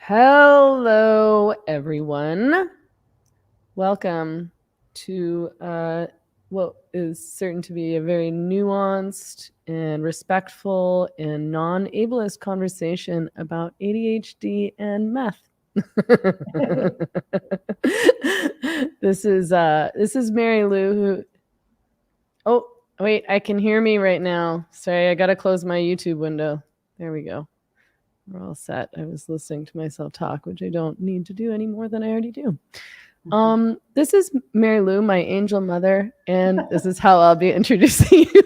Hello, everyone. Welcome to what is certain to be a very nuanced and respectful and non-ableist conversation about ADHD and meth. This is Mary Lou who. Oh, wait, I can hear me right now. Sorry, I gotta close my YouTube window. There we go. We're all set. I was listening to myself talk, which I don't need to do any more than I already do. This is Mary Lou, my angel mother, and this is how I'll be introducing you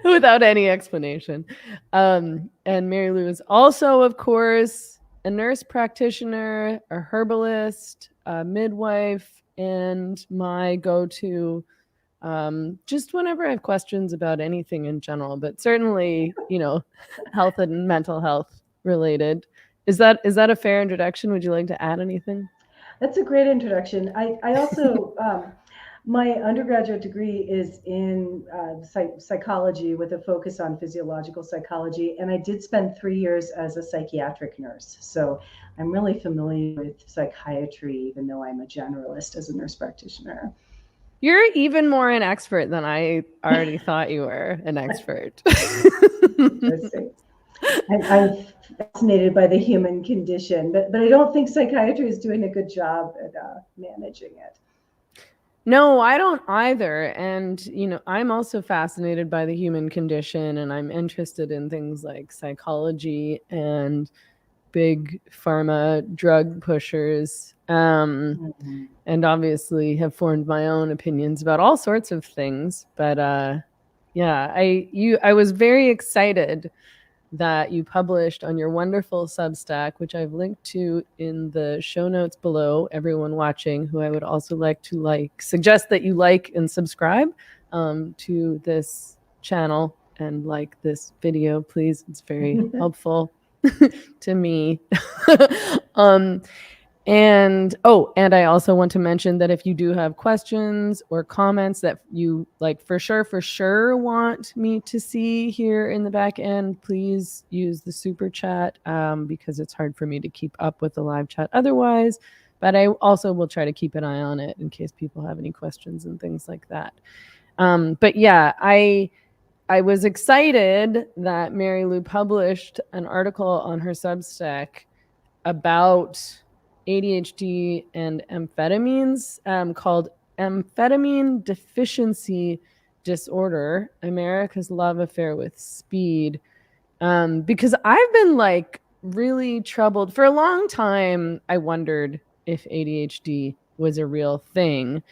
without any explanation. And Mary Lou is also, of course, a nurse practitioner, a herbalist, a midwife, and my go-to just whenever I have questions about anything in general, but certainly, health and mental health related. Is that a fair introduction? Would you like to add anything? That's a great introduction. I also, my undergraduate degree is in psychology with a focus on physiological psychology. And I did spend 3 years as a psychiatric nurse. So I'm really familiar with psychiatry, even though I'm a generalist as a nurse practitioner. You're even more an expert than I already thought you were an expert. Interesting. I'm fascinated by the human condition, but I don't think psychiatry is doing a good job at managing it. No, I don't either. And, I'm also fascinated by the human condition, and I'm interested in things like psychology and big pharma drug pushers. And obviously have formed my own opinions about all sorts of things. But yeah, I was very excited that you published on your wonderful Substack, which I've linked to in the show notes below. Everyone watching, who I would also like to suggest that you like and subscribe to this channel and like this video, please. It's very helpful to me. And I also want to mention that if you do have questions or comments that you for sure want me to see here in the back end, please use the super chat because it's hard for me to keep up with the live chat otherwise. But I also will try to keep an eye on it in case people have any questions and things like that. But yeah, I was excited that Mary Lou published an article on her Substack about ADHD and amphetamines called Amphetamine Deficiency Disorder, America's Love Affair with Speed. Because I've been really troubled. For a long time, I wondered if ADHD was a real thing.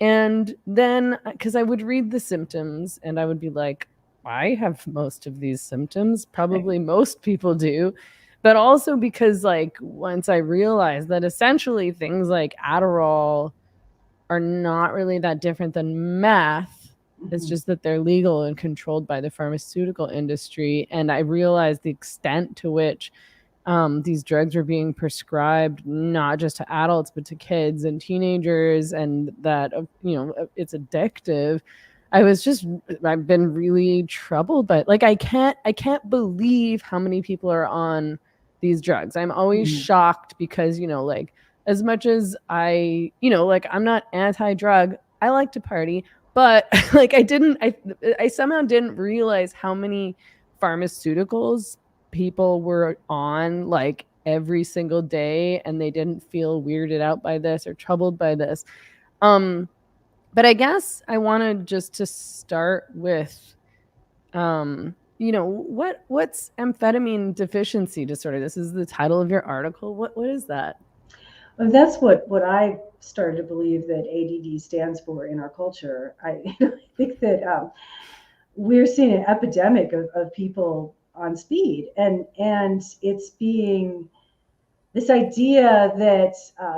And then, because I would read the symptoms and I would be like, I have most of these symptoms. Probably most people do. But also because, once I realized that essentially things like Adderall are not really that different than meth, it's just that they're legal and controlled by the pharmaceutical industry. And I realized the extent to which these drugs are being prescribed not just to adults but to kids and teenagers, and that it's addictive. I've been really troubled by it. I can't believe how many people are on these drugs. I'm always shocked because as much as I'm not anti-drug, I like to party, but I somehow didn't realize how many pharmaceuticals people were on every single day, and they didn't feel weirded out by this or troubled by this. But I guess I wanted just to start with what's amphetamine deficiency disorder? This is the title of your article. What is that? Well, that's what I started to believe that ADD stands for in our culture. I think that we're seeing an epidemic of people on speed, and it's being this idea that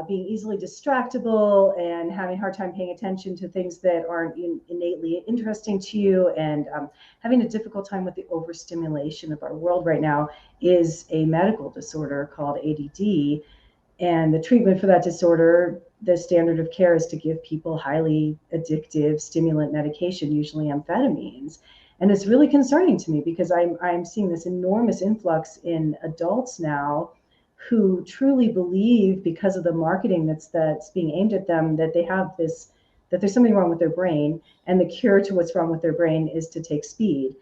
being easily distractible and having a hard time paying attention to things that aren't innately interesting to you, and having a difficult time with the overstimulation of our world right now is a medical disorder called ADD. And the treatment for that disorder, the standard of care is to give people highly addictive stimulant medication, usually amphetamines. And it's really concerning to me because I'm seeing this enormous influx in adults now who truly believe, because of the marketing that's being aimed at them, that they have this, that there's something wrong with their brain, and the cure to what's wrong with their brain is to take speed.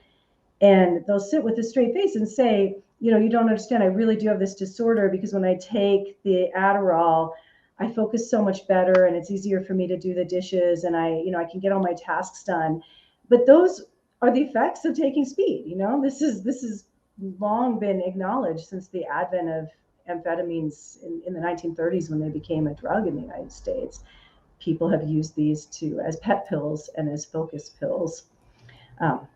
And they'll sit with a straight face and say, you know, you don't understand, I really do have this disorder because when I take the Adderall, I focus so much better and it's easier for me to do the dishes, and I can get all my tasks done. But those are the effects of taking speed. You know, this is long been acknowledged since the advent of amphetamines in the 1930s, when they became a drug in the United States. People have used these as pet pills and as focus pills. Um,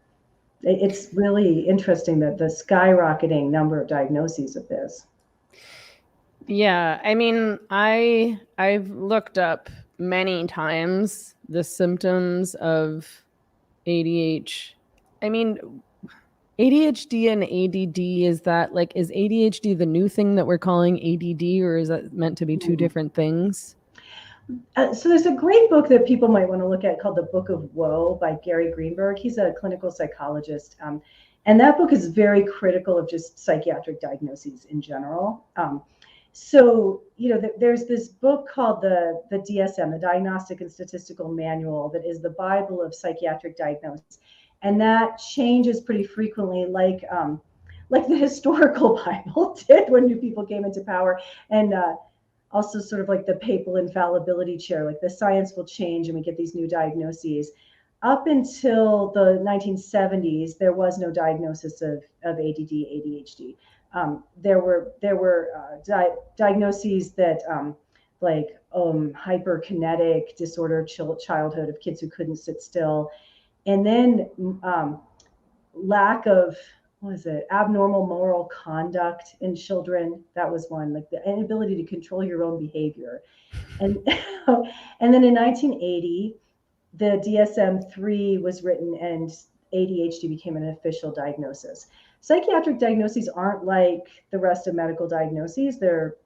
it's really interesting that the skyrocketing number of diagnoses of this. Yeah, I mean, I've looked up many times the symptoms of ADHD. I mean, ADHD and ADD, is ADHD the new thing that we're calling ADD, or is that meant to be two different things? So there's a great book that people might want to look at called The Book of Woe by Gary Greenberg. He's a clinical psychologist. And that book is very critical of just psychiatric diagnoses in general. So, you know, there's this book called the DSM, the Diagnostic and Statistical Manual, that is the Bible of psychiatric diagnosis. And that changes pretty frequently, like the historical Bible did when new people came into power. And also sort of like the papal infallibility chair, like the science will change and we get these new diagnoses. Up until the 1970s, there was no diagnosis of ADD, ADHD. There were diagnoses that hyperkinetic disorder childhood of kids who couldn't sit still, and then lack of abnormal moral conduct in children. That was one, like the inability to control your own behavior. And and then in 1980, the DSM-3 was written and ADHD became an official diagnosis. Psychiatric diagnoses aren't like the rest of medical diagnoses. They're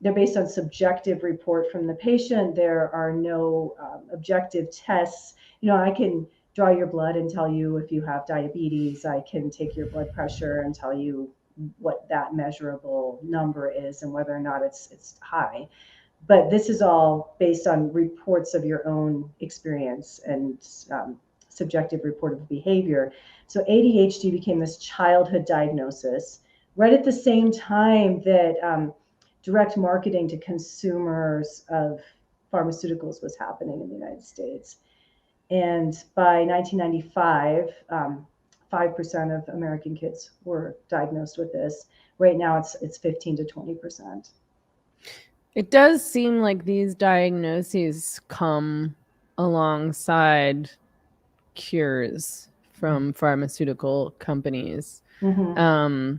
based on subjective report from the patient. There are no objective tests. You know, I can draw your blood and tell you if you have diabetes. I can take your blood pressure and tell you what that measurable number is and whether or not it's high. But this is all based on reports of your own experience and subjective report of behavior. So ADHD became this childhood diagnosis right at the same time that direct marketing to consumers of pharmaceuticals was happening in the United States. And by 1995, 5% of American kids were diagnosed with this. Right now, it's 15 to 20%. It does seem like these diagnoses come alongside cures from pharmaceutical companies. Mm-hmm.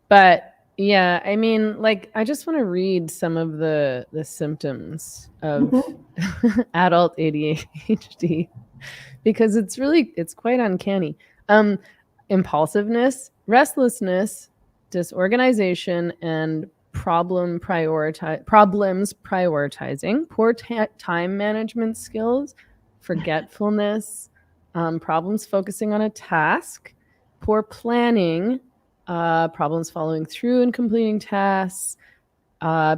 But yeah, I mean, like, I just want to read some of the symptoms of adult ADHD because it's quite uncanny. Impulsiveness, restlessness, disorganization, and problems prioritizing, poor time management skills, forgetfulness, problems focusing on a task, poor planning, problems following through and completing tasks.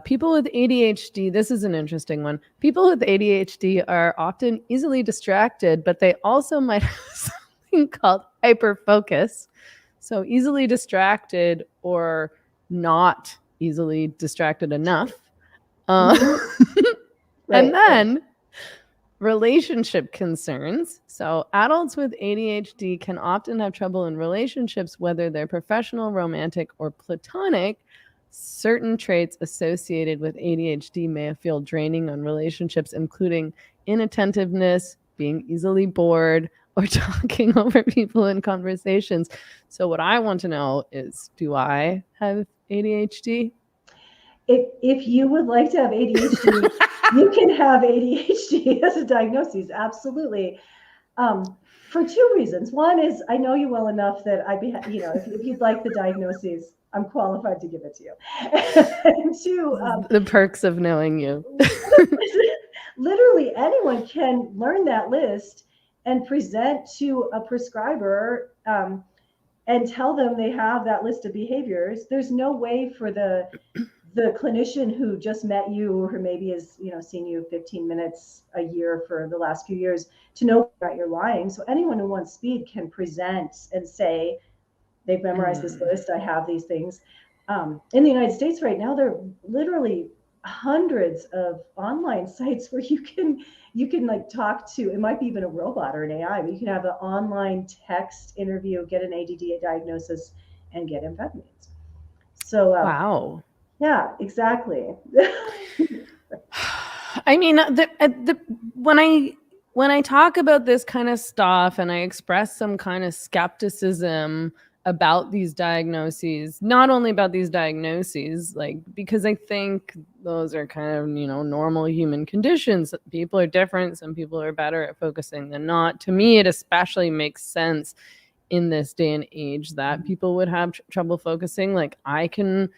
People with ADHD, this is an interesting one. People with ADHD are often easily distracted, but they also might have something called hyperfocus. So easily distracted or not easily distracted enough. Right. And then relationship concerns. So adults with ADHD can often have trouble in relationships, whether they're professional, romantic, or platonic. Certain traits associated with ADHD may feel draining on relationships, including inattentiveness, being easily bored, or talking over people in conversations. So what I want to know is, do I have ADHD? If you would like to have ADHD, you can have ADHD as a diagnosis. Absolutely. For two reasons. One is I know you well enough that if you'd like the diagnosis, I'm qualified to give it to you. And two, the perks of knowing you. Literally anyone can learn that list and present to a prescriber, and tell them they have that list of behaviors. There's no way for the clinician who just met you, or who maybe has, seen you 15 minutes a year for the last few years, to know that you're lying. So anyone who wants speed can present and say, they've memorized this list, I have these things. In the United States right now, there are literally hundreds of online sites where you can like talk to, it might be even a robot or an AI, but you can have an online text interview, get an ADD diagnosis, and get amphetamines. So Wow. yeah, exactly. I mean, when I talk about this kind of stuff and I express some kind of skepticism about these diagnoses, not only about these diagnoses, like, because I think those are kind of, normal human conditions. People are different. Some people are better at focusing than not. To me, it especially makes sense in this day and age that people would have trouble focusing. Like, I can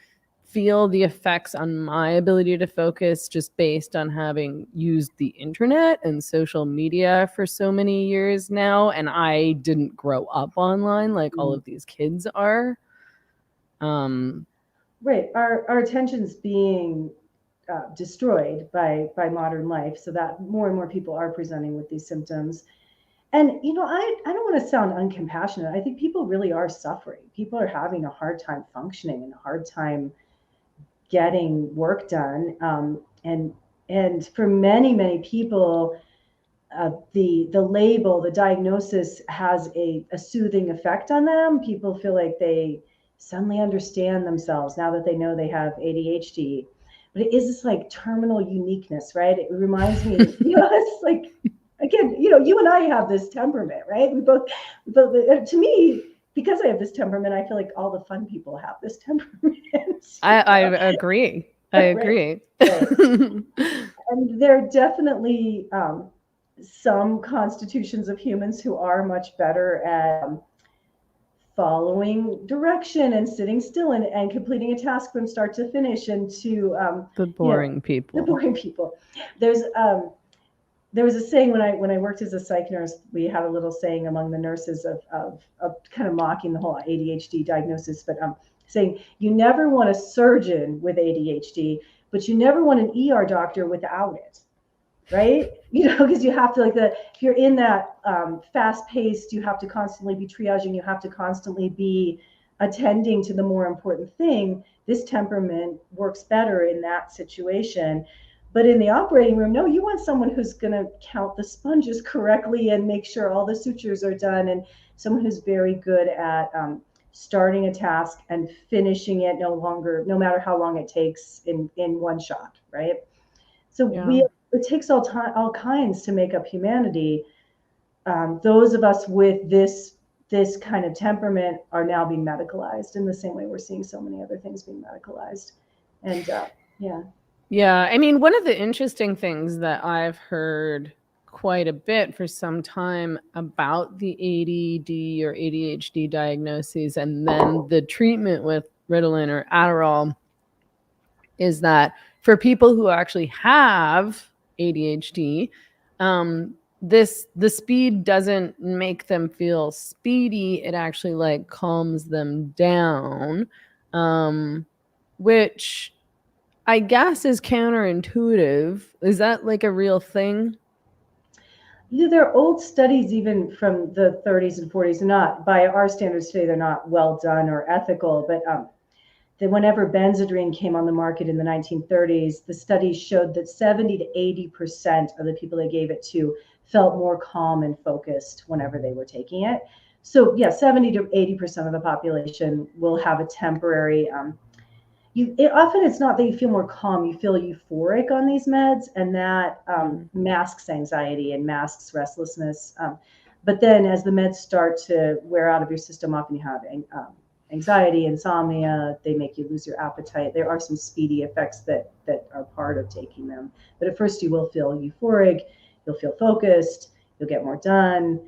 feel the effects on my ability to focus just based on having used the internet and social media for so many years now, and I didn't grow up online like all of these kids are. Right, our attention's being destroyed by modern life, so that more and more people are presenting with these symptoms. And I don't want to sound uncompassionate. I think people really are suffering. People are having a hard time functioning and a hard time getting work done. And for many people, the label, the diagnosis has a soothing effect on them. People feel like they suddenly understand themselves now that they know they have ADHD. But it is this like terminal uniqueness, right? It reminds me, it's like, again, you and I have this temperament, right? We both, to me, because I have this temperament, I feel like all the fun people have this temperament. I agree. I agree. Right. And there are definitely some constitutions of humans who are much better at following direction and sitting still and completing a task from start to finish, and to the boring people. The boring people. There was a saying when I worked as a psych nurse. We had a little saying among the nurses of kind of mocking the whole ADHD diagnosis, but saying, you never want a surgeon with ADHD, but you never want an ER doctor without it, right? Because you have to, if you're in that fast paced, you have to constantly be triaging, you have to constantly be attending to the more important thing. This temperament works better in that situation. But in the operating room, no, you want someone who's going to count the sponges correctly and make sure all the sutures are done, and someone who's very good at starting a task and finishing it no matter how long it takes in one shot, right? So it takes all kinds to make up humanity. Those of us with this kind of temperament are now being medicalized in the same way we're seeing so many other things being medicalized. And yeah, I mean, one of the interesting things that I've heard quite a bit for some time about the ADD or ADHD diagnoses and then the treatment with Ritalin or Adderall is that for people who actually have ADHD, the speed doesn't make them feel speedy. It actually like calms them down, which I guess is counterintuitive. Is that like a real thing? There are old studies even from the 30s and 40s, not by our standards today, they're not well done or ethical, but that whenever Benzedrine came on the market in the 1930s, the studies showed that 70 to 80% of the people they gave it to felt more calm and focused whenever they were taking it. So yeah, 70 to 80% of the population will have a temporary, often it's not that you feel more calm, you feel euphoric on these meds, and that masks anxiety and masks restlessness. But then as the meds start to wear out of your system, often you have anxiety, insomnia, they make you lose your appetite. There are some speedy effects that are part of taking them. But at first you will feel euphoric, you'll feel focused, you'll get more done.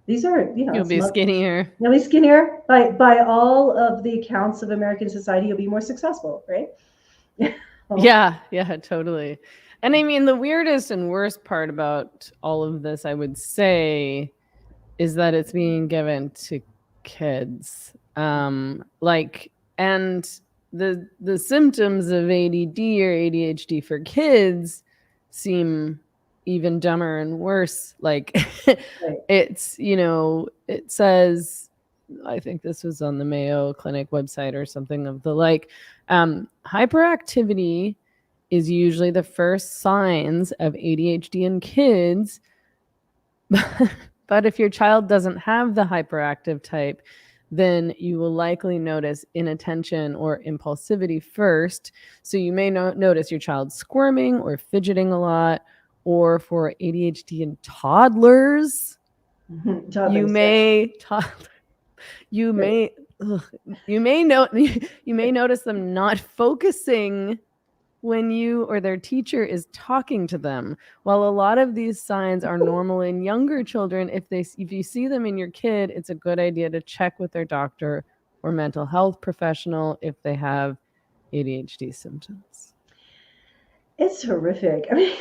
These are, you'll be skinnier. You'll be skinnier. By all of the accounts of American society, you'll be more successful, right? Yeah, totally. And I mean, the weirdest and worst part about all of this, I would say, is that it's being given to kids. Like, and the symptoms of ADD or ADHD for kids seem even dumber and worse. Like, Right. it's, you know, it says, I think this was on the Mayo Clinic website or something of the like, hyperactivity is usually the first signs of ADHD in kids. But if your child doesn't have the hyperactive type, then you will likely notice inattention or impulsivity first. So you may notice your child squirming or fidgeting a lot. Or for ADHD in toddlers, you Toddlers, yes. may you Right. may you may know you may notice them not focusing when you or their teacher is talking to them. While a lot of these signs are normal in younger children, if you see them in your kid, it's a good idea to check with their doctor or mental health professional if they have ADHD symptoms. It's horrific. I mean,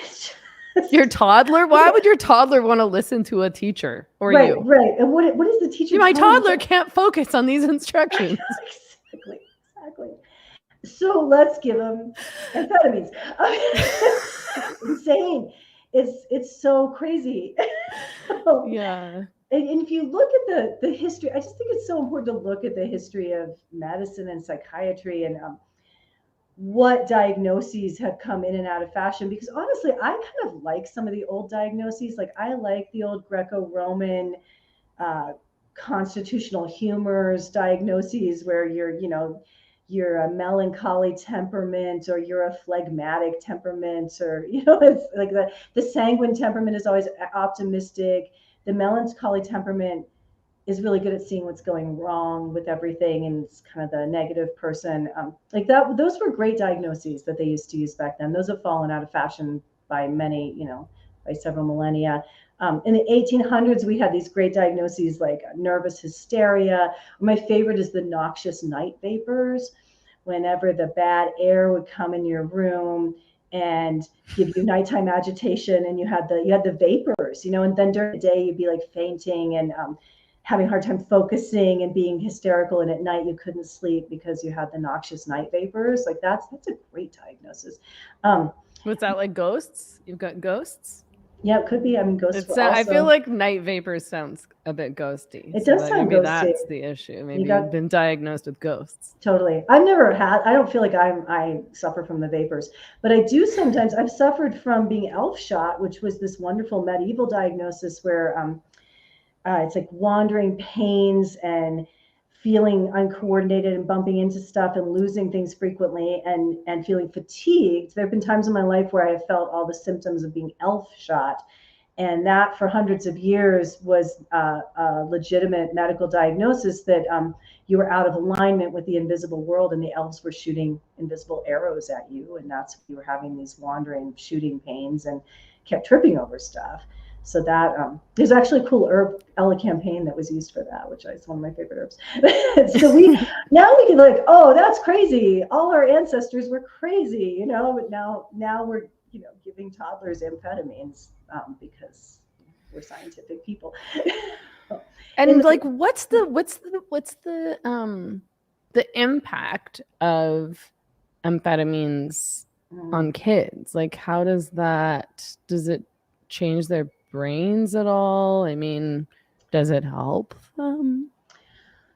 it's Your just, toddler? Why would your toddler want to listen to a teacher or right, you? right. And what is the teacher My telling you? toddler can't focus on these instructions. Exactly, exactly. So let's give them amphetamines. I mean, it's insane. It's so crazy. Yeah. And if you look at the history, I just think it's so important to look at the history of medicine and psychiatry and what diagnoses have come in and out of fashion. Because honestly, I kind of like some of the old diagnoses. Like I like the old Greco-Roman uh, constitutional humors diagnoses where you're a melancholy temperament or you're a phlegmatic temperament, or it's like the sanguine temperament is always optimistic. The melancholy temperament is really good at seeing what's going wrong with everything, and it's kind of the negative person, like that. Those were great diagnoses that they used to use back then. Those have fallen out of fashion by many, by several millennia. In the 1800s, we had these great diagnoses like nervous hysteria. My favorite is the noxious night vapors. Whenever the bad air would come in your room and give you nighttime agitation, and you had the vapors, and then during the day you'd be like fainting and having a hard time focusing and being hysterical, and at night you couldn't sleep because you had the noxious night vapors. Like that's a great diagnosis. What's that, like ghosts? You've got ghosts? Yeah, it could be. I mean, ghosts were I feel also. like night vapors sounds a bit ghosty. It So does that sound maybe ghosty. that's the issue. You Maybe you've got been diagnosed with ghosts. totally. I've never had. I don't feel like I suffer from the vapors, but I do sometimes. I've suffered from being elf shot, which was this wonderful medieval diagnosis where it's like wandering pains and feeling uncoordinated and bumping into stuff and losing things frequently and feeling fatigued. There have been times in my life where I have felt all the symptoms of being elf shot. And that for hundreds of years was a legitimate medical diagnosis that you were out of alignment with the invisible world and the elves were shooting invisible arrows at you. And that's why you were having these wandering shooting pains and kept tripping over stuff. So that there's actually a cool herb elecampane that was used for that, which is one of my favorite herbs. So now we can like, oh, that's crazy. All our ancestors were crazy, but now we're giving toddlers amphetamines because we're scientific people. And like, what's the impact of amphetamines on kids? Like, how does it change their brains at all? I mean, does it help them?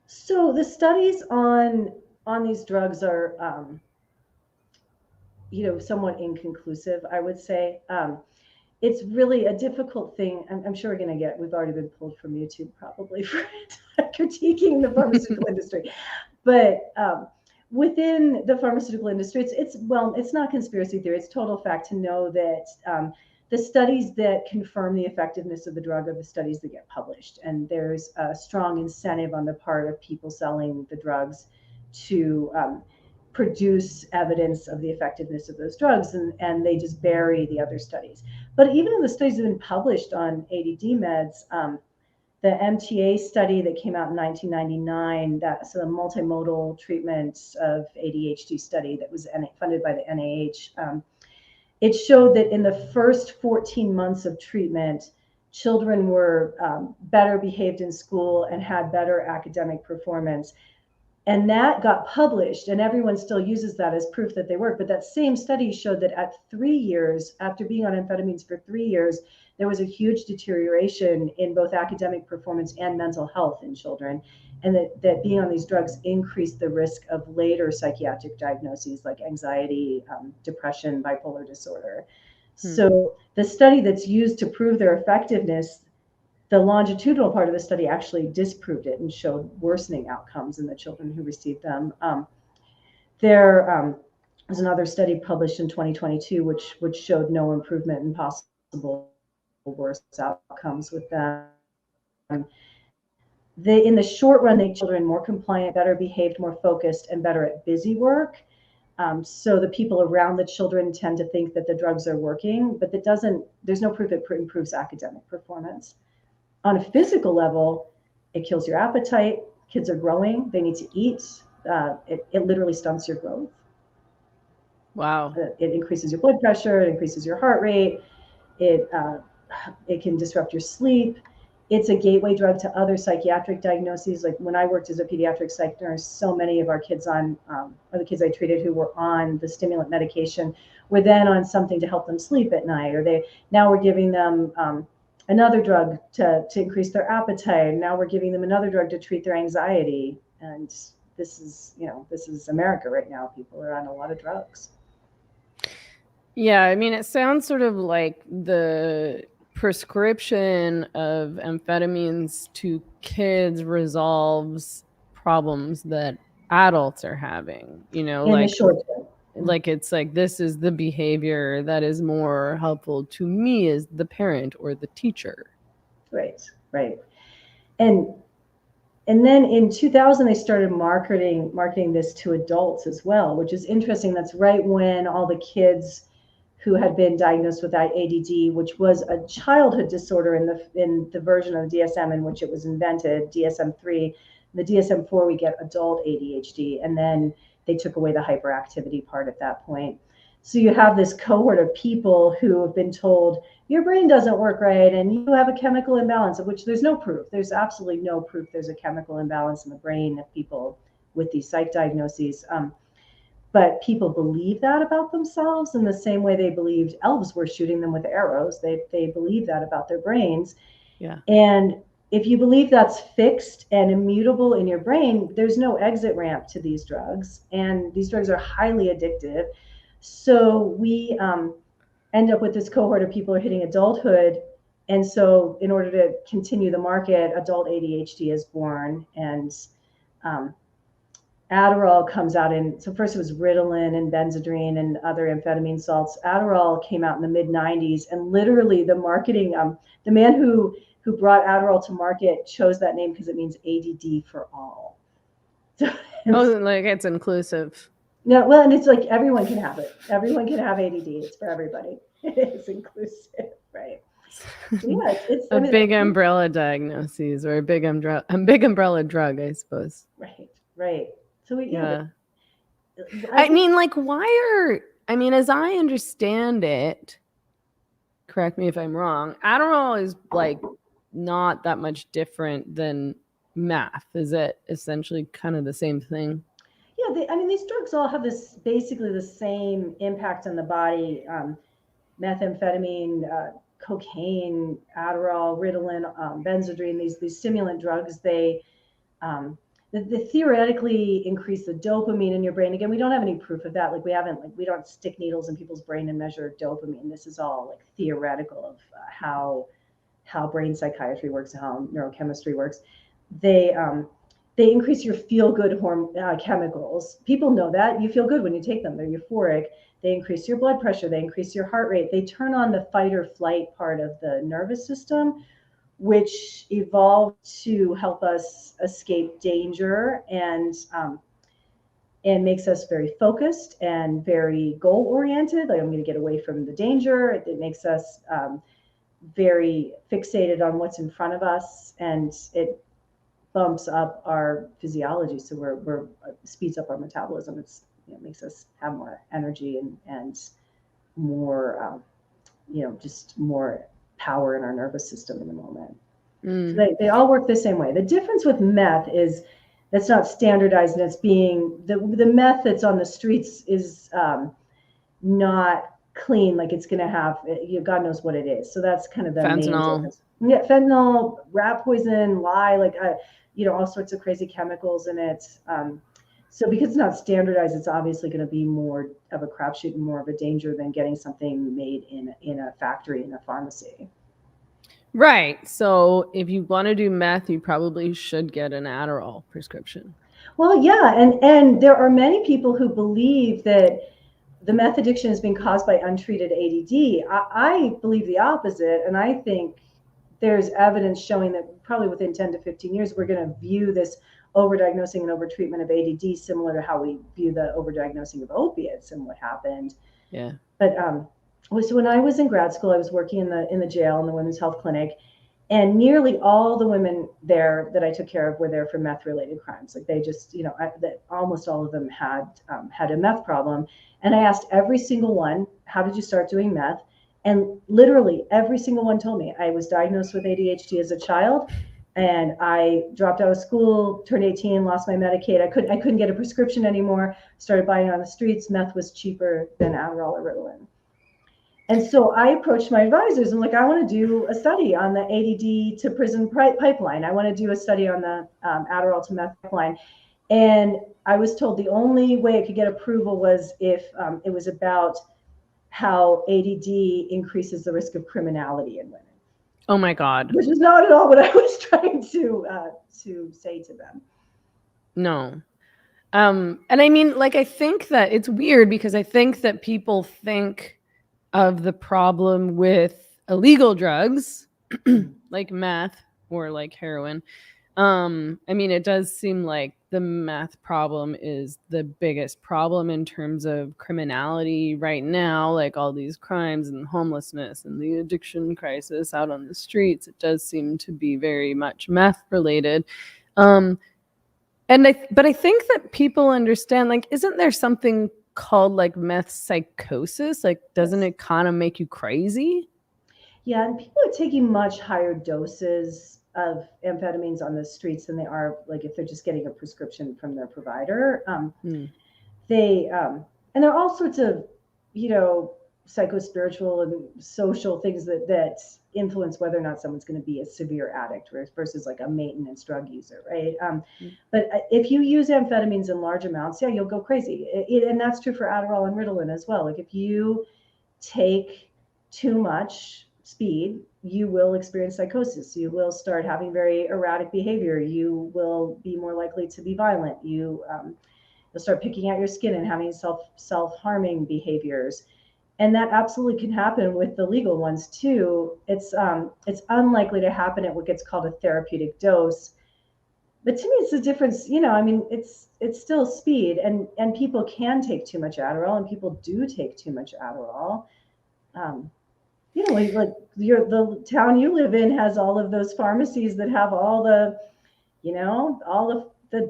So the studies on these drugs are somewhat inconclusive, I would say. It's really a difficult thing. I'm sure we've already been pulled from YouTube probably for critiquing the pharmaceutical industry. But within the pharmaceutical industry, it's not conspiracy theory. It's total fact to know that the studies that confirm the effectiveness of the drug are the studies that get published. And there's a strong incentive on the part of people selling the drugs to produce evidence of the effectiveness of those drugs, and they just bury the other studies. But even in the studies that have been published on ADD meds, the MTA study that came out in 1999, that's the multimodal treatment of ADHD study that was funded by the NIH, it showed that in the first 14 months of treatment, children were better behaved in school and had better academic performance. And that got published, and everyone still uses that as proof that they work. But that same study showed that at 3 years, after being on amphetamines for 3 years, there was a huge deterioration in both academic performance and mental health in children. And that being on these drugs increased the risk of later psychiatric diagnoses like anxiety, depression, bipolar disorder. So the study that's used to prove their effectiveness, the longitudinal part of the study actually disproved it and showed worsening outcomes in the children who received them. There was another study published in 2022 which showed no improvement in possible worse outcomes with them. They, in the short run, make children more compliant, better behaved, more focused, and better at busy work. So the people around the children tend to think that the drugs are working, but there's no proof it improves academic performance. On a physical level, it kills your appetite. Kids are growing. They need to eat. It literally stunts your growth. Wow. It increases your blood pressure. It increases your heart rate. It can disrupt your sleep. It's a gateway drug to other psychiatric diagnoses. Like when I worked as a pediatric psych nurse, so many of our kids or the kids I treated who were on the stimulant medication were then on something to help them sleep at night, or now we're giving them another drug to increase their appetite. And now we're giving them another drug to treat their anxiety. And this is America right now. People are on a lot of drugs. Yeah, I mean, it sounds sort of like the prescription of amphetamines to kids resolves problems that adults are having, in the short term. Like it's like this is the behavior that is more helpful to me as the parent or the teacher. Right. And then in 2000 they started marketing this to adults as well, which is interesting. That's right when all the kids who had been diagnosed with ADD, which was a childhood disorder in the version of the DSM in which it was invented, DSM-3. The DSM-4 we get adult ADHD, and then they took away the hyperactivity part at that point. So you have this cohort of people who have been told your brain doesn't work right and you have a chemical imbalance, of which there's no proof. There's absolutely no proof there's a chemical imbalance in the brain of people with these psych diagnoses. But people believe that about themselves in the same way they believed elves were shooting them with arrows. They believe that about their brains. Yeah. And if you believe that's fixed and immutable in your brain, there's no exit ramp to these drugs. And these drugs are highly addictive. So we end up with this cohort of people who are hitting adulthood. And so in order to continue the market, adult ADHD is born. And Adderall comes out so first it was Ritalin and Benzedrine and other amphetamine salts. Adderall came out in the mid 90s, and literally the marketing, the man who brought Adderall to market chose that name because it means ADD for all. Like it's inclusive. No, well, and it's like everyone can have it. Everyone can have ADD. It's for everybody. It's inclusive, right? So yeah, it's big umbrella diagnosis or a big umbrella drug, I suppose. Right. So yeah. I mean, like, as I understand it, correct me if I'm wrong, Adderall is like not that much different than meth. Is it essentially kind of the same thing? Yeah, these drugs all have basically the same impact on the body. Methamphetamine, cocaine, Adderall, Ritalin, Benzedrine, these stimulant drugs, they theoretically increase the dopamine in your brain. Again, we don't have any proof of that. We don't stick needles in people's brain and measure dopamine. This is all like theoretical of how brain psychiatry works, how neurochemistry works. They increase your feel-good chemicals. People know that. You feel good when you take them. They're euphoric. They increase your blood pressure. They increase your heart rate. They turn on the fight or flight part of the nervous system, which evolved to help us escape danger and makes us very focused and very goal-oriented. Like, I'm going to get away from the danger. It makes us very fixated on what's in front of us, and it bumps up our physiology. So we're speeds up our metabolism. It makes us have more energy and more, just more power in our nervous system in the moment. Mm. So they all work the same way. The difference with meth is that's not standardized, and it's being the meth that's on the streets is not clean. Like it's going to have, God knows what it is. So that's kind of the main Fentanyl. difference. Yeah, fentanyl, rat poison, lye, like all sorts of crazy chemicals in it. So because it's not standardized, it's obviously going to be more of a crapshoot and more of a danger than getting something made in a factory, in a pharmacy. Right. So if you want to do meth, you probably should get an Adderall prescription. Well, yeah, and there are many people who believe that the meth addiction is being caused by untreated ADD. I believe the opposite, and I think there's evidence showing that probably within 10 to 15 years, we're going to view this overdiagnosing and overtreatment of ADD similar to how we view the overdiagnosing of opiates and what happened. Yeah. But so when I was in grad school, I was working in the jail in the women's health clinic, and nearly all the women there that I took care of were there for meth-related crimes. Like they just, almost all of them had a meth problem. And I asked every single one, "How did you start doing meth?" And literally every single one told me, "I was diagnosed with ADHD as a child, and I dropped out of school, turned 18, lost my Medicaid. I couldn't get a prescription anymore. Started buying on the streets. Meth was cheaper than Adderall or Ritalin." And so I approached my advisors. I'm like, "I want to do a study on the ADD to prison pipeline. I want to do a study on the Adderall to meth pipeline." And I was told the only way I could get approval was if it was about how ADD increases the risk of criminality in women. Oh my God. Which is not at all what I was trying to say to them. No. And I mean, like, I think that it's weird because I think that people think of the problem with illegal drugs like meth or like heroin. I mean, it does seem like the meth problem is the biggest problem in terms of criminality right now, like all these crimes and homelessness and the addiction crisis out on the streets. It does seem to be very much meth related. But I think that people understand, like, isn't there something called like meth psychosis? Like, doesn't it kind of make you crazy? Yeah, and people are taking much higher doses of amphetamines on the streets than they are like if they're just getting a prescription from their provider. They and there are all sorts of psychospiritual and social things that influence whether or not someone's going to be a severe addict versus like a maintenance drug user, right? But if you use amphetamines in large amounts, yeah, you'll go crazy. And that's true for Adderall and Ritalin as well. Like if you take too much speed, you will experience psychosis. You will start having very erratic behavior. You will be more likely to be violent. You'll start picking at your skin and having self-harming behaviors. And that absolutely can happen with the legal ones too. It's unlikely to happen at what gets called a therapeutic dose. But to me, it's a difference. I mean, it's still speed, and people can take too much Adderall, and people do take too much Adderall. Like the town you live in has all of those pharmacies that have all the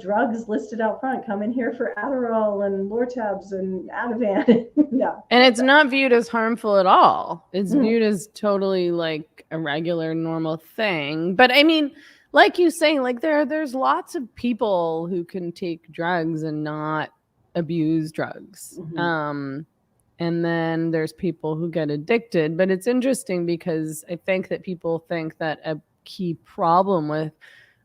drugs listed out front. Come in here for Adderall and Lortabs and Ativan. Yeah. And it's not viewed as harmful at all. It's viewed as totally like a regular, normal thing. But I mean, like you say, like there's lots of people who can take drugs and not abuse drugs. And then there's people who get addicted. But it's interesting because I think that people think that a key problem with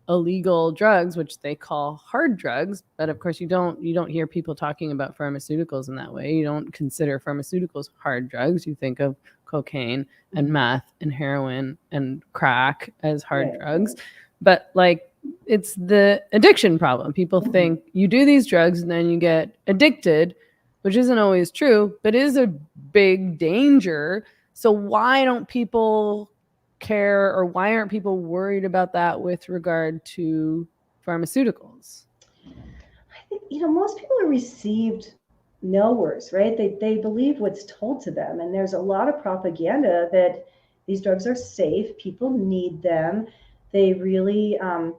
illegal drugs, which they call hard drugs, but of course you don't hear people talking about pharmaceuticals in that way. You don't consider pharmaceuticals hard drugs. You think of cocaine and meth and heroin and crack as hard drugs. But like, it's the addiction problem. People think you do these drugs and then you get addicted, which isn't always true, but is a big danger. So why don't people care, or why aren't people worried about that with regard to pharmaceuticals? I think most people are received knowers, right? They believe what's told to them, and there's a lot of propaganda that these drugs are safe, people need them, they really are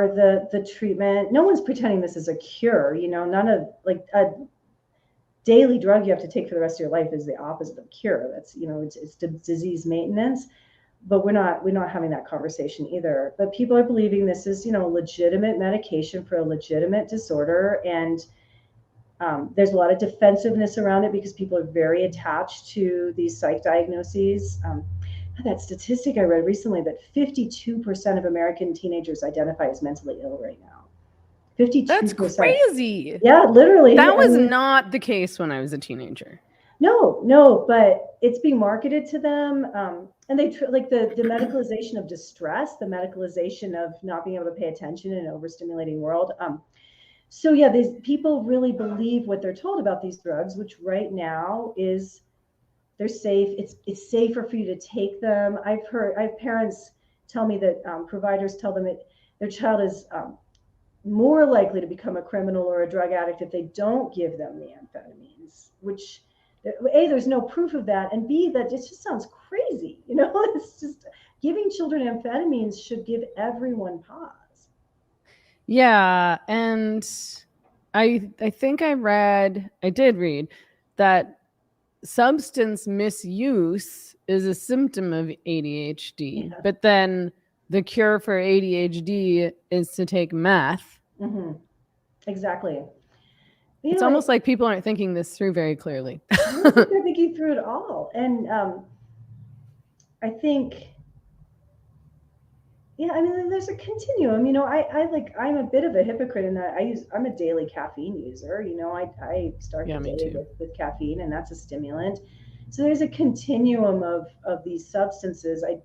the treatment. No one's pretending this is a cure. None of daily drug you have to take for the rest of your life is the opposite of cure. That's, it's disease maintenance. But we're not having that conversation either. But people are believing this is, legitimate medication for a legitimate disorder. And there's a lot of defensiveness around it because people are very attached to these psych diagnoses. That statistic I read recently that 52% of American teenagers identify as mentally ill right now. 52%. That's crazy. Yeah, literally. That was not the case when I was a teenager. No, but it's being marketed to them. And they like the medicalization of distress, the medicalization of not being able to pay attention in an overstimulating world. So yeah, these people really believe what they're told about these drugs, which right now is they're safe. It's safer for you to take them. I have parents tell me that providers tell them that their child is more likely to become a criminal or a drug addict if they don't give them the amphetamines, which A, there's no proof of that, and B, that it just sounds crazy. It's just giving children amphetamines should give everyone pause. Yeah, and I think I did read that substance misuse is a symptom of ADHD, but then the cure for ADHD is to take meth. Mm-hmm. Exactly. It's almost like people aren't thinking this through very clearly. I don't think they're thinking through it all. And I think, there's a continuum. I'm a bit of a hypocrite in that I'm a daily caffeine user. I start the day with caffeine, and that's a stimulant. So there's a continuum of these substances. I've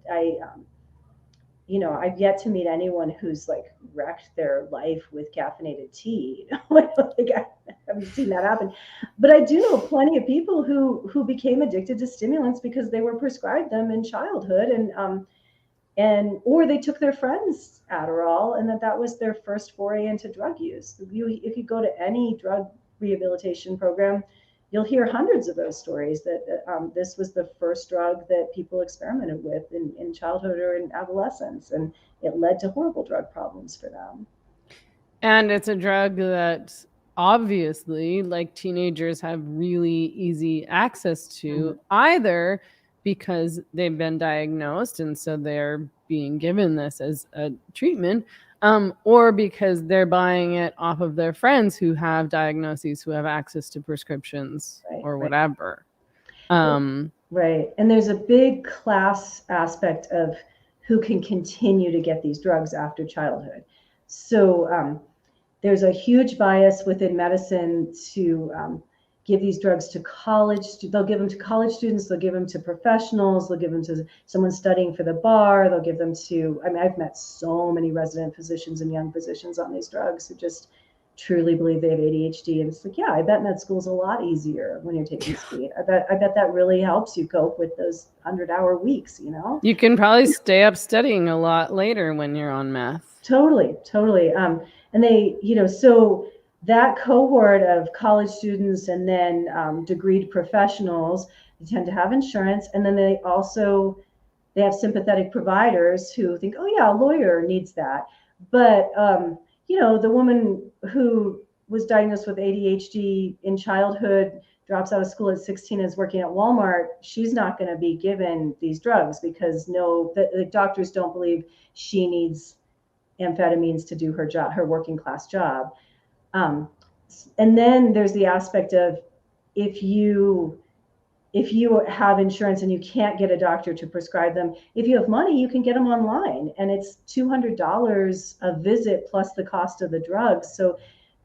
yet to meet anyone who's like wrecked their life with caffeinated tea. I don't think I haven't seen that happen. But I do know plenty of people who became addicted to stimulants because they were prescribed them in childhood, or they took their friends' Adderall, and that was their first foray into drug use. If you go to any drug rehabilitation program, you'll hear hundreds of those stories that this was the first drug that people experimented with in childhood or in adolescence, and it led to horrible drug problems for them. And it's a drug that obviously, like, teenagers have really easy access to, either because they've been diagnosed and so they're being given this as a treatment, or because they're buying it off of their friends who have diagnoses, who have access to prescriptions or whatever. Right. And there's a big class aspect of who can continue to get these drugs after childhood. So there's a huge bias within medicine to give these drugs to college. They'll give them to college students. They'll give them to professionals. They'll give them to someone studying for the bar. They'll give them to, I've met so many resident physicians and young physicians on these drugs who just truly believe they have ADHD. And it's like, yeah, I bet med school's a lot easier when you're taking speed. I bet that really helps you cope with those 100-hour weeks, You can probably stay up studying a lot later when you're on meth. Totally. And they, so that cohort of college students and then degreed professionals, they tend to have insurance. And then they have sympathetic providers who think, oh yeah, a lawyer needs that. But, the woman who was diagnosed with ADHD in childhood, drops out of school at 16, is working at Walmart, she's not going to be given these drugs because the doctors don't believe she needs amphetamines to do her job, her working class job. And then there's the aspect of if you have insurance and you can't get a doctor to prescribe them, if you have money, you can get them online, and it's $200 a visit plus the cost of the drugs. So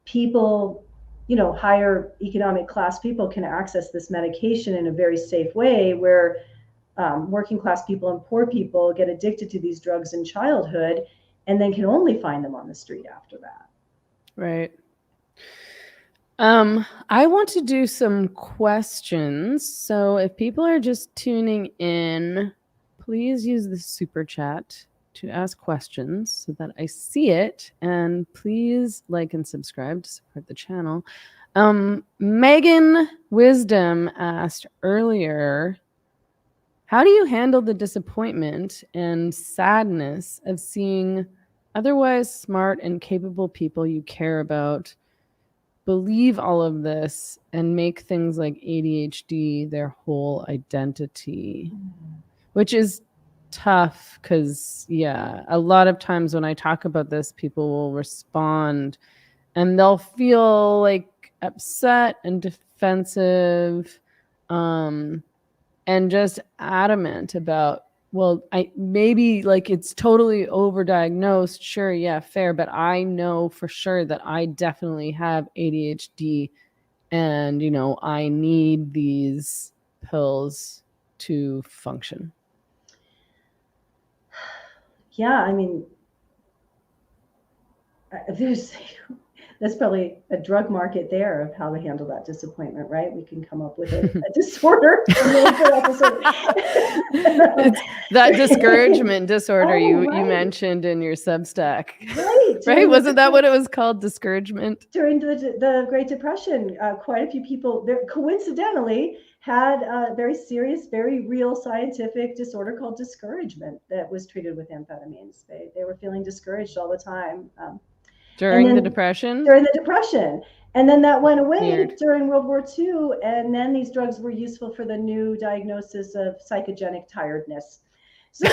people, higher economic class people can access this medication in a very safe way, where working class people and poor people get addicted to these drugs in childhood and then can only find them on the street after that. Right. I want to do some questions. So if people are just tuning in, please use the super chat to ask questions so that I see it. And please like and subscribe to support the channel. Megan Wisdom asked earlier, how do you handle the disappointment and sadness of seeing otherwise smart and capable people you care about believe all of this and make things like ADHD their whole identity, which is tough because, yeah, a lot of times when I talk about this, people will respond and they'll feel like upset and defensive, and just adamant about, well, I maybe like it's totally overdiagnosed. Sure, yeah, fair, but I know for sure that I definitely have ADHD, and I need these pills to function. Yeah, I mean, there's that's probably a drug market there of how to handle that disappointment, right? We can come up with a disorder. It's that discouragement disorder you mentioned in your Substack. Right? Wasn't that what it was called? Discouragement? During the Great Depression, quite a few people there coincidentally had a very serious, very real scientific disorder called discouragement that was treated with amphetamines. They were feeling discouraged all the time. During the Depression? During the Depression. And then that went away during World War II. And then these drugs were useful for the new diagnosis of psychogenic tiredness. So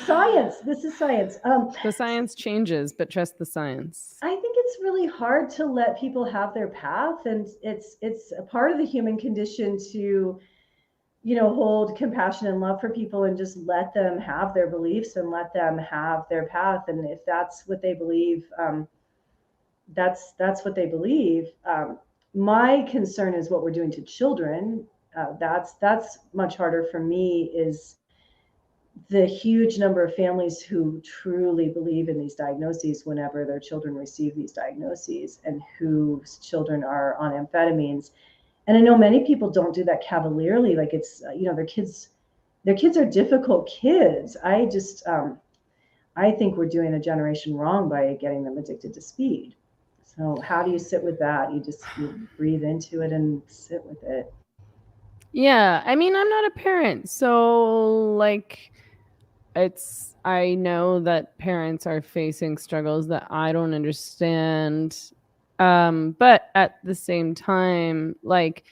science. This is science. The science changes, but trust the science. I think it's really hard to let people have their path. And it's a part of the human condition to hold compassion and love for people and just let them have their beliefs and let them have their path. And if that's what they believe, that's what they believe. My concern is what we're doing to children. That's much harder for me, is the huge number of families who truly believe in these diagnoses whenever their children receive these diagnoses, and whose children are on amphetamines. And I know many people don't do that cavalierly. Like it's, their kids are difficult kids. I think we're doing a generation wrong by getting them addicted to speed. So how do you sit with that? You breathe into it and sit with it. Yeah. I mean, I'm not a parent. So like, I know that parents are facing struggles that I don't understand. But at the same time, like,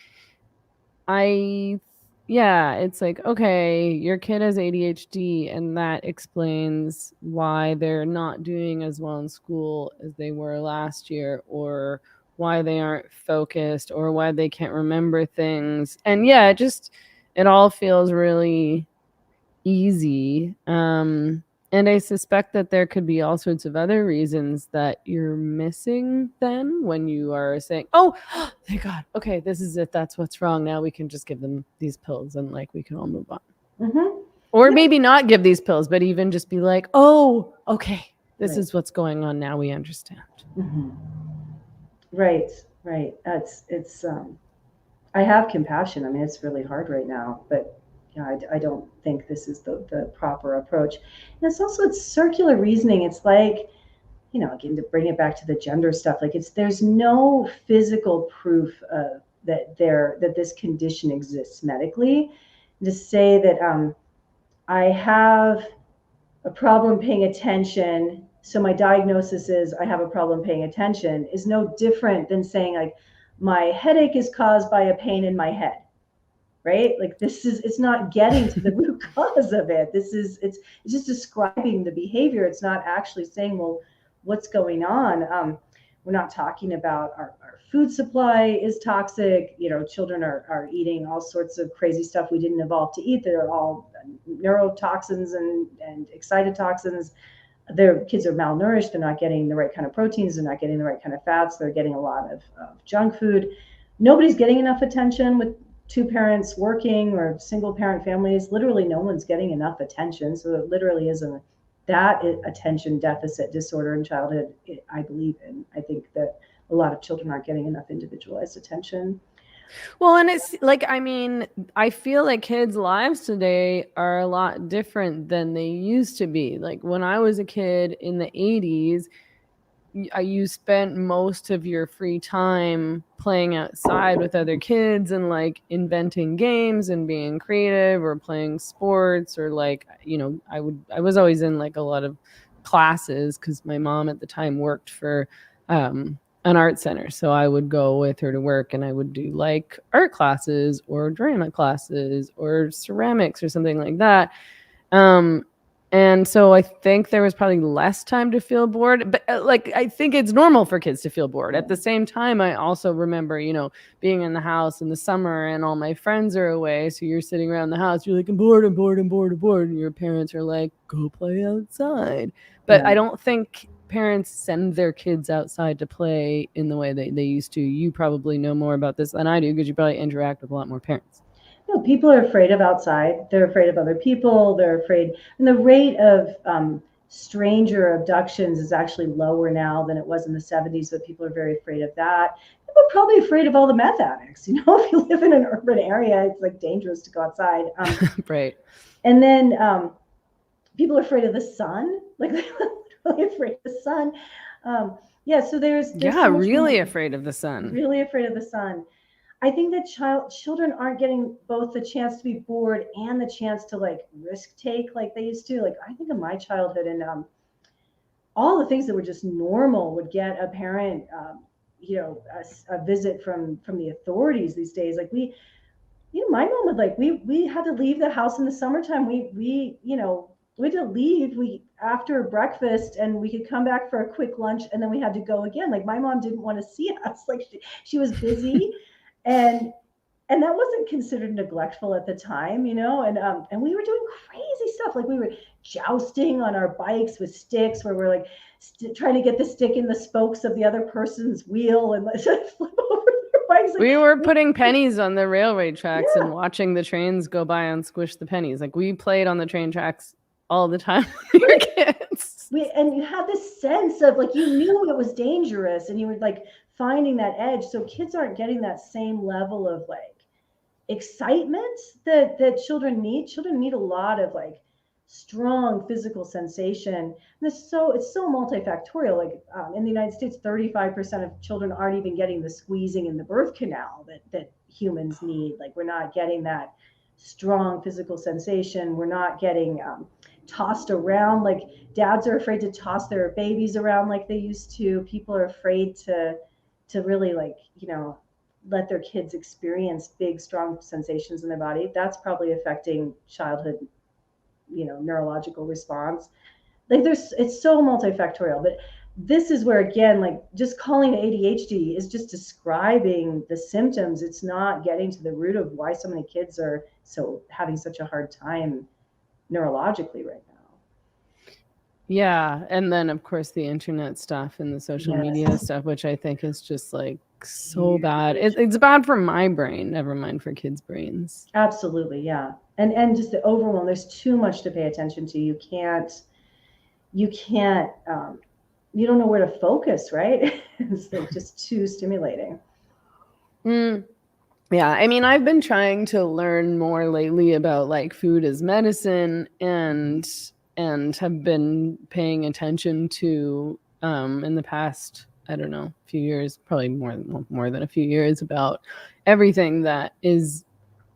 it's like, okay, your kid has ADHD, and that explains why they're not doing as well in school as they were last year, or why they aren't focused, or why they can't remember things. And yeah, it all feels really easy. And I suspect that there could be all sorts of other reasons that you're missing then, when you are saying, oh, thank God, okay, this is it, that's what's wrong, now we can just give them these pills and like we can all move on. Mm-hmm. Or maybe not give these pills, but even just be like, oh, okay, this is what's going on, now we understand. Mm-hmm. Right. It's I have compassion. I mean, it's really hard right now, but I don't think this is the proper approach. And it's circular reasoning. It's like, again, to bring it back to the gender stuff, like there's no physical proof that this condition exists medically. To say that I have a problem paying attention, so my diagnosis is I have a problem paying attention, is no different than saying like my headache is caused by a pain in my head. Right? Like it's not getting to the root cause of it. It's just describing the behavior. It's not actually saying, well, what's going on? We're not talking about our food supply is toxic. Children are eating all sorts of crazy stuff we didn't evolve to eat that are all neurotoxins and excitotoxins. Their kids are malnourished. They're not getting the right kind of proteins. They're not getting the right kind of fats. They're getting a lot of junk food. Nobody's getting enough attention with two parents working or single parent families. Literally no one's getting enough attention. So it literally is that attention deficit disorder in childhood, I believe in. I think that a lot of children aren't getting enough individualized attention. Well, and it's like, I mean, I feel like kids' lives today are a lot different than they used to be. Like when I was a kid in the 80s, you spent most of your free time playing outside with other kids and like inventing games and being creative or playing sports, or like, I was always in like a lot of classes, because my mom at the time worked for an art center. So I would go with her to work, and I would do like art classes or drama classes or ceramics or something like that. And so I think there was probably less time to feel bored, but like, I think it's normal for kids to feel bored. At the same time, I also remember, being in the house in the summer and all my friends are away. So you're sitting around the house, you're like, I'm bored, I'm bored, I'm bored, I'm bored. And your parents are like, go play outside. But I don't think parents send their kids outside to play in the way they used to. You probably know more about this than I do, because you probably interact with a lot more parents. No, people are afraid of outside. They're afraid of other people. They're afraid, and the rate of stranger abductions is actually lower now than it was in the 70s, but people are very afraid of that. People are probably afraid of all the meth addicts. If you live in an urban area, it's like dangerous to go outside. Right. And then people are afraid of the sun. Like, they're really afraid of the sun. So there's so really afraid of the sun. Really afraid of the sun. I think that children aren't getting both the chance to be bored and the chance to like risk take like they used to. Like, I think of my childhood, and all the things that were just normal would get a parent, a visit from the authorities these days. Like, my mom would, like, we had to leave the house in the summertime. We had to leave after breakfast, and we could come back for a quick lunch, and then we had to go again. Like, my mom didn't want to see us. Like, she was busy. And that wasn't considered neglectful at the time, and we were doing crazy stuff. Like, we were jousting on our bikes with sticks, where we're like trying to get the stick in the spokes of the other person's wheel and flip over their bikes. Like, we were putting pennies on the railway tracks and watching the trains go by and squish the pennies. Like, we played on the train tracks all the time when we were kids. And you had this sense of, like, you knew it was dangerous, and you were like finding that edge. So kids aren't getting that same level of like excitement that children need. Children need a lot of like strong physical sensation. And it's so multifactorial. Like, in the United States, 35% of children aren't even getting the squeezing in the birth canal that humans need. Like, we're not getting that strong physical sensation. We're not getting tossed around. Like, dads are afraid to toss their babies around like they used to. People are afraid to really, like, let their kids experience big, strong sensations in their body. That's probably affecting childhood, neurological response. Like, it's so multifactorial. But this is where, again, like, just calling it ADHD is just describing the symptoms. It's not getting to the root of why so many kids are having such a hard time neurologically right now. Yeah. And then, of course, the internet stuff and the social media stuff, which I think is just like so bad. It's bad for my brain, never mind for kids' brains. Absolutely. Yeah. And just the overwhelm. There's too much to pay attention to. You don't know where to focus, right? It's like just too stimulating. Yeah, I mean, I've been trying to learn more lately about like food as medicine, and have been paying attention to in the past, I don't know, few years, probably more than a few years, about everything that is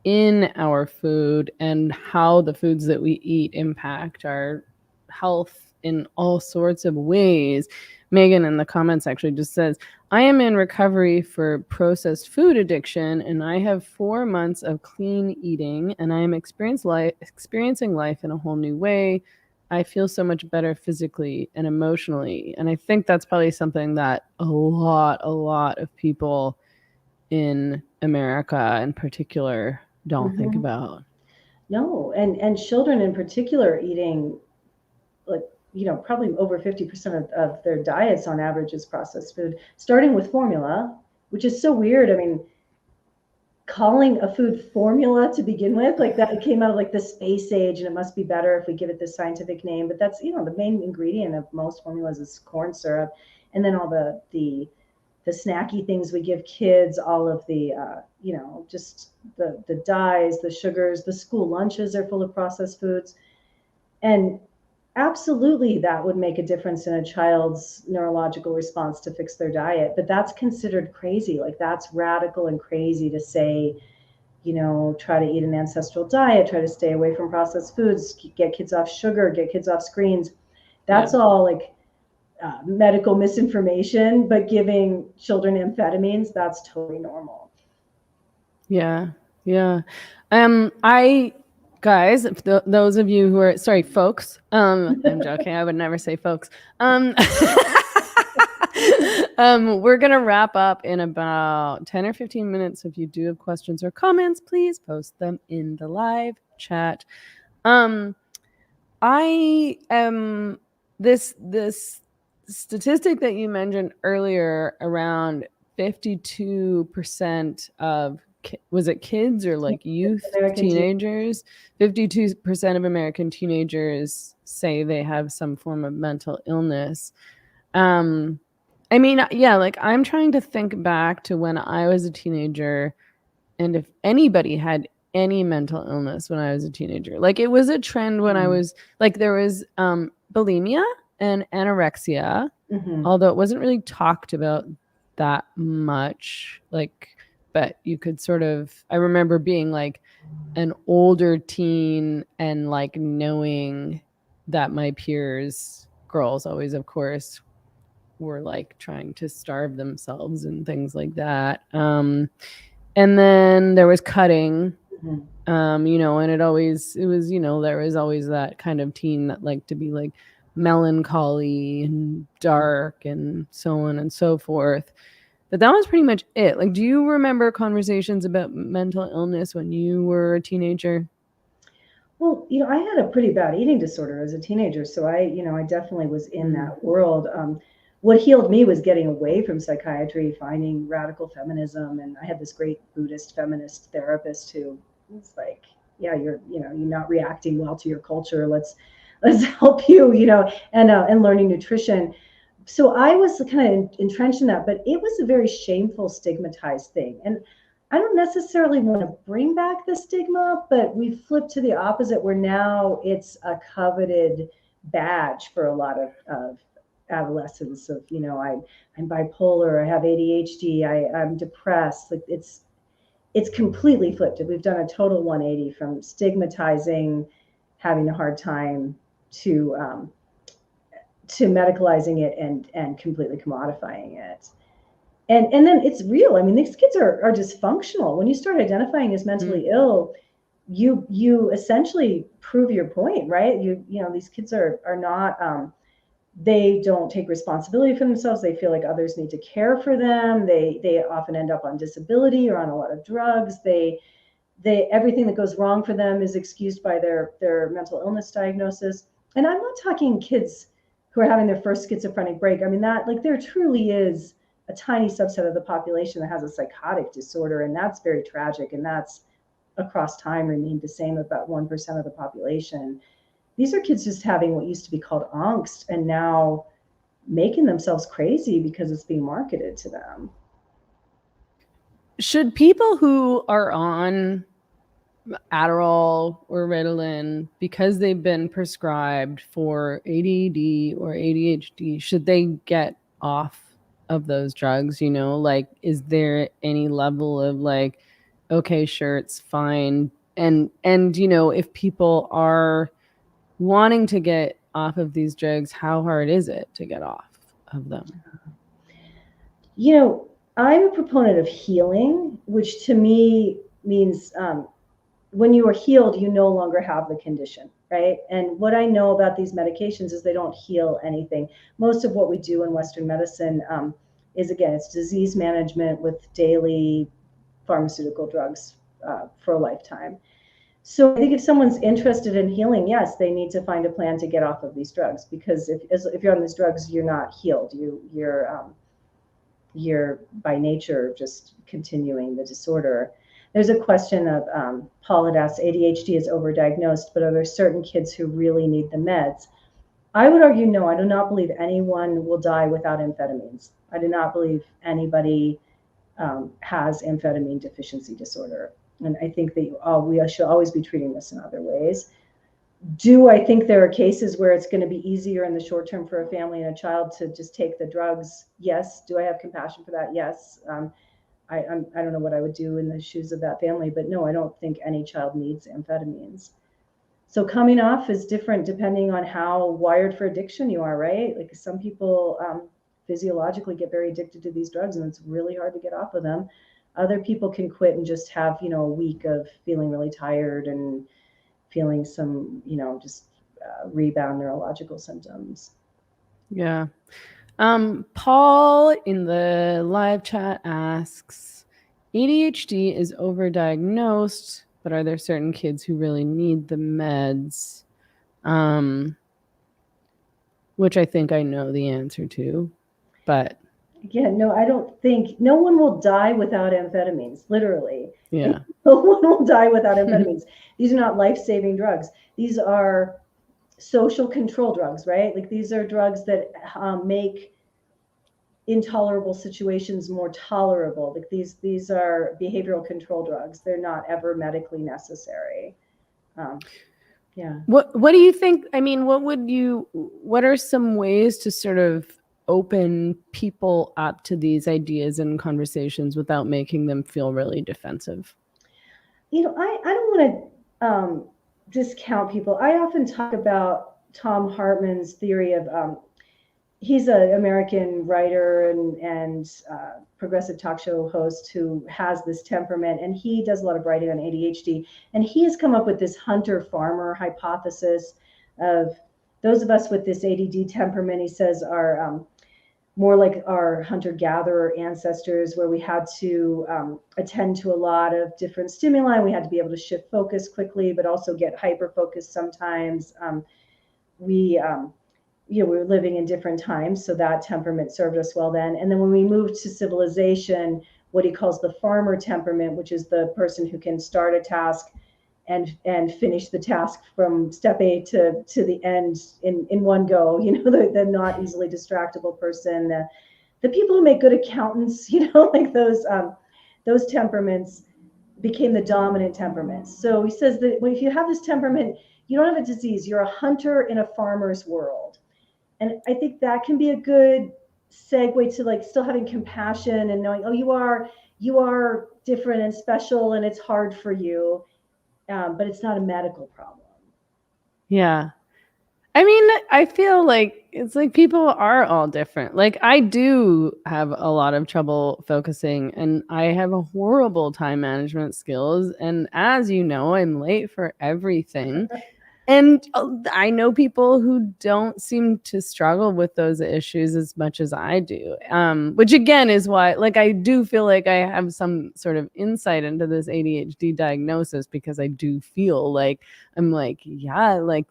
in our food and how the foods that we eat impact our health in all sorts of ways. Megan in the comments actually just says, I am in recovery for processed food addiction, and I have 4 months of clean eating, and I am experiencing life in a whole new way. I feel so much better physically and emotionally. And I think that's probably something that a lot of people in America in particular don't think about. No, and children in particular eating, like, probably over 50% of their diets on average is processed food, starting with formula, which is so weird. I mean, calling a food formula to begin with, like, that it came out of like the space age, and it must be better if we give it this scientific name. But that's, the main ingredient of most formulas is corn syrup, and then all the snacky things we give kids, all of the just the dyes, the sugars. The school lunches are full of processed foods, and absolutely that would make a difference in a child's neurological response to fix their diet. But that's considered crazy. Like, that's radical and crazy to say, try to eat an ancestral diet, try to stay away from processed foods, get kids off sugar, get kids off screens. That's all like medical misinformation, but giving children amphetamines, that's totally normal. Yeah. Yeah. Guys, if those of you who are, sorry, folks, I'm joking. I would never say folks. We're going to wrap up in about 10 or 15 minutes. If you do have questions or comments, please post them in the live chat. I am this statistic that you mentioned earlier around 52% of was it kids or like youth, teenagers? 52% of American teenagers say they have some form of mental illness. I mean, yeah, like I'm trying to think back to when I was a teenager and if anybody had any mental illness when I was a teenager. Like it was a trend when I was like there was bulimia and anorexia, although it wasn't really talked about that much. Like, but you could sort of I remember being like an older teen and like knowing that my peers, girls always of course, were like trying to starve themselves and things like that. And then there was cutting, you know, and it was, you know, there was always that kind of teen that liked to be like melancholy and dark and so on and so forth. But that was pretty much it. Like, do you remember conversations about mental illness when you were a teenager? Well, you know, I had a pretty bad eating disorder as a teenager, so I definitely was in that world. What healed me was getting away from psychiatry, finding radical feminism, and I had this great Buddhist feminist therapist who was like, "Yeah, you're not reacting well to your culture. Let's help you, and learning nutrition." So I was kind of entrenched in that, but it was a very shameful, stigmatized thing, and I don't necessarily want to bring back the stigma, but we flipped to the opposite where now it's a coveted badge for a lot of adolescents of, I'm bipolar, I have ADHD, I'm depressed. Like it's completely flipped. We've done a total 180 from stigmatizing, having a hard time to medicalizing it and completely commodifying it. And then it's real. I mean, these kids are dysfunctional. When you start identifying as mentally ill, you essentially prove your point, right? These kids are not they don't take responsibility for themselves. They feel like others need to care for them. They often end up on disability or on a lot of drugs. They everything that goes wrong for them is excused by their mental illness diagnosis. And I'm not talking kids who are having their first schizophrenic break. I mean, that like there truly is a tiny subset of the population that has a psychotic disorder, and that's very tragic, and that's across time remained the same, about 1% of the population. These are kids just having what used to be called angst and now making themselves crazy because it's being marketed to them. Should people who are on Adderall or Ritalin, because they've been prescribed for ADD or ADHD, should they get off of those drugs? You know, like, is there any level of like, okay, sure, it's fine. And, you know, if people are wanting to get off of these drugs, how hard is it to get off of them? You know, I'm a proponent of healing, which to me means when you are healed, you no longer have the condition, right? And what I know about these medications is they don't heal anything. Most of what we do in Western medicine is, again, it's disease management with daily pharmaceutical drugs for a lifetime. So I think if someone's interested in healing, yes, they need to find a plan to get off of these drugs, because if you're on these drugs, you're not healed. You're by nature just continuing the disorder. There's a question of Paul had asked, ADHD is overdiagnosed, but are there certain kids who really need the meds? I would argue no. I do not believe anyone will die without amphetamines. I do not believe anybody has amphetamine deficiency disorder. And I think that we should always be treating this in other ways. Do I think there are cases where it's going to be easier in the short term for a family and a child to just take the drugs? Yes. Do I have compassion for that? Yes. I don't know what I would do in the shoes of that family, but no, I don't think any child needs amphetamines. So coming off is different depending on how wired for addiction you are, right? Like some people physiologically get very addicted to these drugs and it's really hard to get off of them. Other people can quit and just have, a week of feeling really tired and feeling some, just rebound neurological symptoms. Yeah. Paul in the live chat asks, ADHD is overdiagnosed, but are there certain kids who really need the meds? Which I think I know the answer to, but again, no, I don't think no one will die without amphetamines, literally. yeah. No one will die without amphetamines. These are not life-saving drugs. These are social control drugs, right? Like these are drugs that make intolerable situations more tolerable. Like these are behavioral control drugs. They're not ever medically necessary. Yeah. What do you think? I mean, what are some ways to sort of open people up to these ideas and conversations without making them feel really defensive? I don't want to discount people. I often talk about Tom Hartman's theory of he's an American writer and progressive talk show host who has this temperament, and he does a lot of writing on ADHD. And he has come up with this hunter-farmer hypothesis of those of us with this ADD temperament. He says are more like our hunter-gatherer ancestors, where we had to attend to a lot of different stimuli. We had to be able to shift focus quickly, but also get hyper-focused sometimes. We were living in different times, so that temperament served us well then. And then when we moved to civilization, what he calls the farmer temperament, which is the person who can start a task and finish the task from step A to the end in one go. The not easily distractible person. The people who make good accountants, like those temperaments became the dominant temperaments. So he says that if you have this temperament, you don't have a disease. You're a hunter in a farmer's world. And I think that can be a good segue to like still having compassion and knowing, oh, you are different and special and it's hard for you, but it's not a medical problem. Yeah. I mean, I feel like it's like people are all different. Like I do have a lot of trouble focusing and I have a horrible time management skills. And as you know, I'm late for everything. And I know people who don't seem to struggle with those issues as much as I do, which again is why, like, I do feel like I have some sort of insight into this ADHD diagnosis because I do feel like I'm like, yeah, like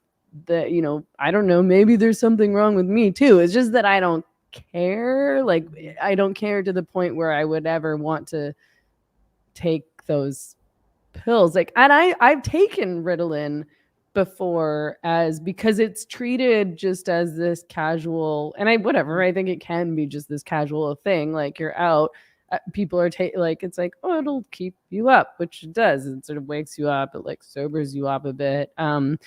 I don't know, maybe there's something wrong with me too. It's just that I don't care. Like, I don't care to the point where I would ever want to take those pills. Like, and I've taken Ritalin before because it's treated just as this casual, and I think it can be just this casual thing. Like you're out, people are like, it's like, oh, it'll keep you up, which it does. It sort of wakes you up. It like sobers you up a bit. And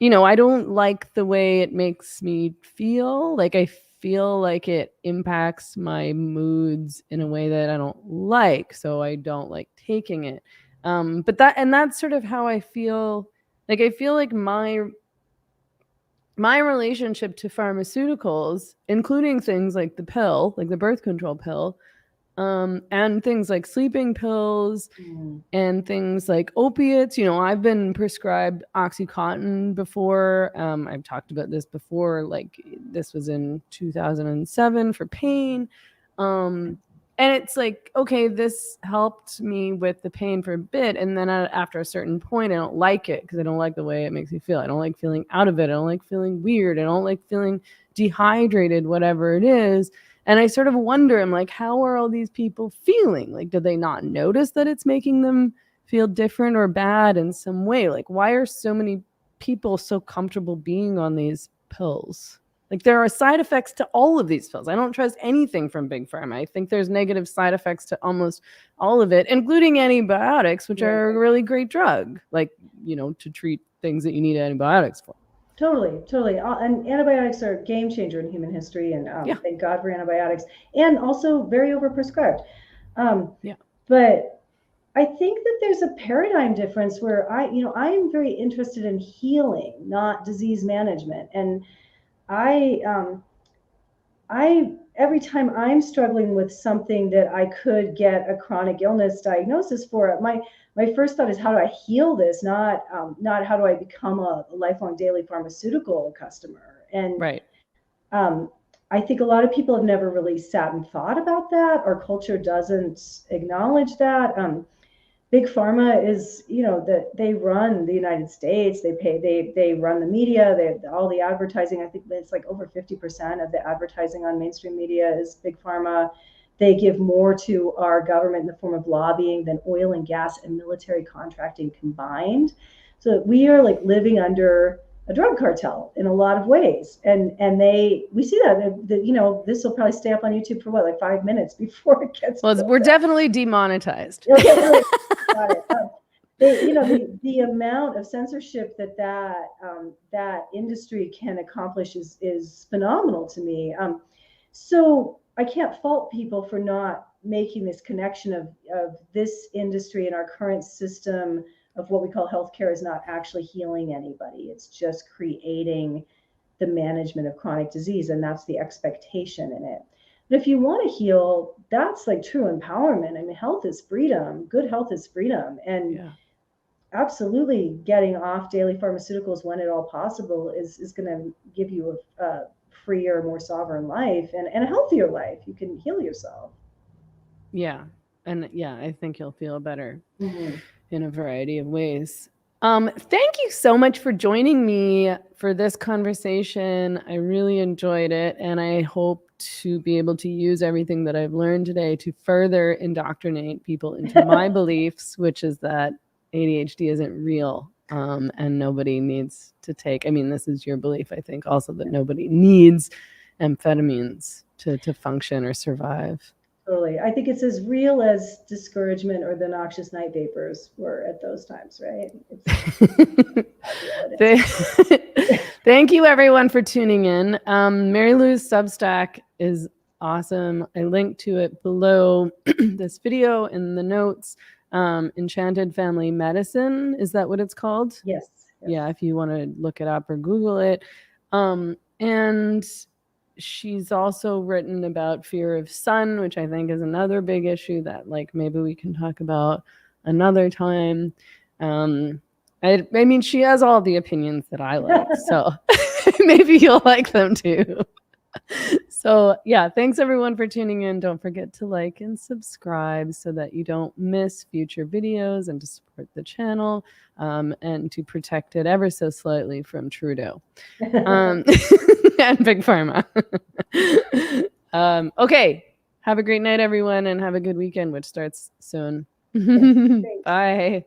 I don't like the way it makes me feel. Like I feel like it impacts my moods in a way that I don't like, so I don't like taking it. But that's sort of how I feel. Like I feel like my relationship to pharmaceuticals, including things like the pill, like the birth control pill, and things like sleeping pills and things like opiates. I've been prescribed Oxycontin before. I've talked about this before. Like this was in 2007 for pain. And it's like, okay, this helped me with the pain for a bit. And then after a certain point, I don't like it because I don't like the way it makes me feel. I don't like feeling out of it. I don't like feeling weird. I don't like feeling dehydrated, whatever it is. And I sort of wonder, I'm like, how are all these people feeling? Like, do they not notice that it's making them feel different or bad in some way? Like, why are so many people so comfortable being on these pills? Like, there are side effects to all of these pills. I don't trust anything from Big Pharma. I think there's negative side effects to almost all of it, including antibiotics, which are a really great drug, like, to treat things that you need antibiotics for. Totally. And antibiotics are a game changer in human history, and thank God for antibiotics, and also very overprescribed. But I think that there's a paradigm difference where I'm very interested in healing, not disease management. And I, every time I'm struggling with something that I could get a chronic illness diagnosis for, my first thought is, how do I heal this? Not how do I become a lifelong daily pharmaceutical customer. And Right. I think a lot of people have never really sat and thought about that. Our culture doesn't acknowledge that. Big pharma is, that they run the United States. They run the media. All the advertising. I think it's like over 50% of the advertising on mainstream media is big pharma. They give more to our government in the form of lobbying than oil and gas and military contracting combined. So we are like living under a drug cartel in a lot of ways, and we see that this will probably stay up on YouTube for what, like 5 minutes before it gets. Well, we're definitely demonetized. Okay, got it. The amount of censorship that industry can accomplish is phenomenal to me. So I can't fault people for not making this connection of this industry and our current system of what we call healthcare is not actually healing anybody. It's just creating the management of chronic disease, and that's the expectation in it. But if you want to heal, that's like true empowerment. I mean, health is freedom. Good health is freedom. And absolutely getting off daily pharmaceuticals when at all possible is going to give you a freer, more sovereign life and a healthier life. You can heal yourself. Yeah. And I think you'll feel better Mm-hmm. in a variety of ways. Thank you so much for joining me for this conversation. I really enjoyed it, and I hope to be able to use everything that I've learned today to further indoctrinate people into my beliefs, which is that ADHD isn't real, and nobody needs to take. I mean, this is your belief, I think, also that nobody needs amphetamines to function or survive. Totally. I think it's as real as discouragement or the noxious night vapors were at those times, right? Thank you, everyone, for tuning in. Mary Lou's Substack is awesome. I linked to it below this video in the notes. Enchanted Family Medicine, is that what it's called? Yes. Yeah, if you want to look it up or Google it. And she's also written about fear of sun, which I think is another big issue that like maybe we can talk about another time. I mean, she has all the opinions that I like, so maybe you'll like them too. So yeah, thanks everyone for tuning in. Don't forget to like and subscribe so that you don't miss future videos, and to support the channel, and to protect it ever so slightly from Trudeau and Big Pharma. Okay, have a great night, everyone, and have a good weekend, which starts soon. Bye.